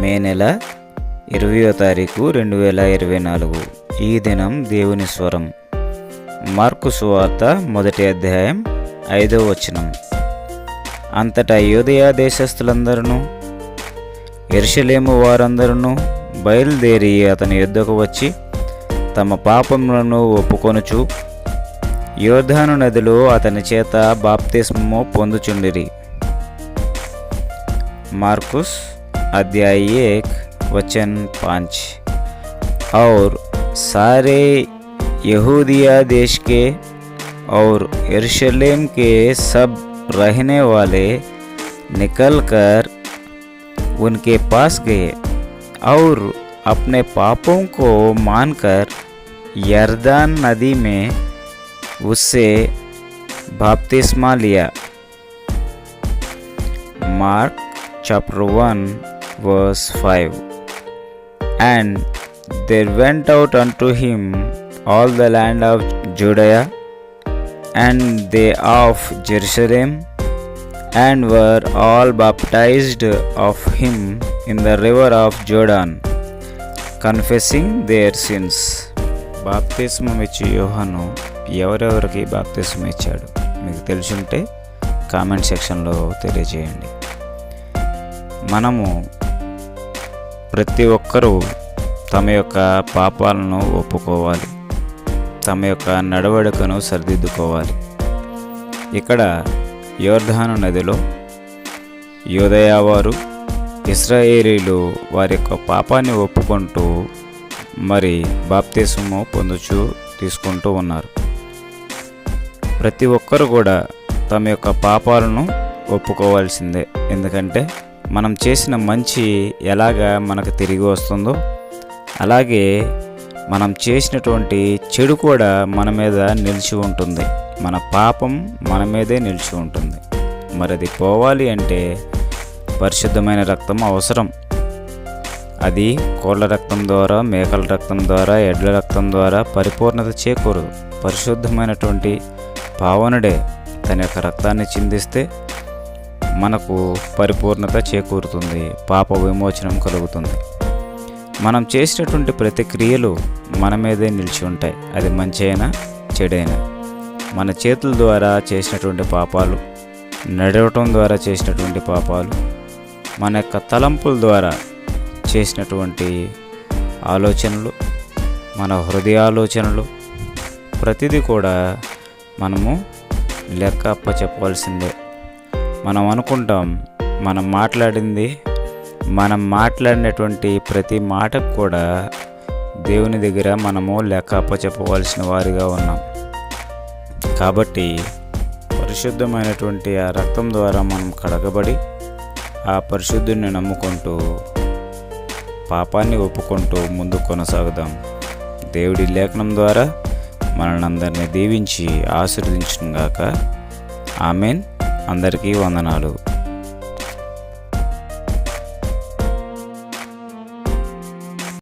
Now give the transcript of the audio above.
మే నెల 20వ తారీఖు 2024. ఈ దినం దేవుని స్వరం. మార్కు సువార్త 1వ అధ్యాయం 5వ వచనం. అంతటా యూదయ దేశస్థులందరూ యెరూషలేము వారందరూ బయలుదేరి అతని యొద్దకు వచ్చి తమ పాపములను ఒప్పుకొనుచు యోర్దాను నదిలో అతని చేత బాప్తిస్మము పొందుచుండిరి. मार्कुस अध्याय 1 वचन 5. और सारे यहूदिया देश के और यरूशलेम के सब रहने वाले निकलकर उनके पास गए और अपने पापों को मानकर यरदान नदी में उससे बपतिस्मा लिया. Mark chapter 1 verse 5. And there went out unto him all the land of Judea and they of Jerusalem, and were all baptized of him in the river of Jordan, confessing their sins. బాప్తిస్మం ఇచ్చి యోహాను ఎవరెవరికి బాప్తిస్మం ఇచ్చాడు మీకు తెలుసుంటే comment సెక్షన్లో తెలియజేయండి. మనము ప్రతి ఒక్కరూ తమ యొక్క పాపాలను ఒప్పుకోవాలి, తమ యొక్క నడవడికను సరిదిద్దుకోవాలి. ఇక్కడ యోర్దాను నదిలో యూదయ వారు ఇశ్రాయేలీలు వారి యొక్క పాపాన్ని ఒప్పుకుంటూ మరి బాప్తిస్మము పొందుచు తీసుకుంటూ ఉన్నారు. ప్రతి ఒక్కరు కూడా తమ యొక్క పాపాలను ఒప్పుకోవాల్సిందే. ఎందుకంటే మనం చేసిన మంచి ఎలాగా మనకు తిరిగి వస్తుందో అలాగే మనం చేసినటువంటి చెడు కూడా మన మీద నిలిచి ఉంటుంది. మన పాపం మన మీదే నిలిచి ఉంటుంది. మరి అది పోవాలి అంటే పరిశుద్ధమైన రక్తం అవసరం. అది కోళ్ళ రక్తం ద్వారా, మేకల రక్తం ద్వారా, ఎడ్ల రక్తం ద్వారా పరిపూర్ణత చేకూరదు. పరిశుద్ధమైనటువంటి పావనుడే తన యొక్క రక్తాన్ని చిందిస్తే మనకు పరిపూర్ణత చేకూరుతుంది, పాప విమోచనం కలుగుతుంది. మనం చేసినటువంటి ప్రతి క్రియలు మన మీదే నిలిచి ఉంటాయి. అది మంచి అయినా చెడైనా. మన చేతుల ద్వారా చేసినటువంటి పాపాలు, నడవటం ద్వారా చేసినటువంటి పాపాలు, మన యొక్క తలంపుల ద్వారా చేసినటువంటి ఆలోచనలు, మన హృదయ ఆలోచనలు, ప్రతిదీ కూడా మనము లెక్క అప్పచెప్పవలసిందే. మనం అనుకుంటాం మనం మాట్లాడినటువంటి ప్రతి మాటకు కూడా దేవుని దగ్గర మనము లెక్క అప్పచెప్పవలసిన వారిగా ఉన్నాం. కాబట్టి పరిశుద్ధమైనటువంటి ఆ రక్తం ద్వారా మనం కడగబడి ఆ పరిశుద్ధుని నమ్ముకుంటూ పాపాన్ని ఒప్పుకుంటూ ముందుకు కొనసాగుదాం. దేవుడి లేఖనం ద్వారా మనల్ని అందరినీ దీవించి ఆశీర్వదించును గాక. ఆమెన్. అందరికీ వందనాలు.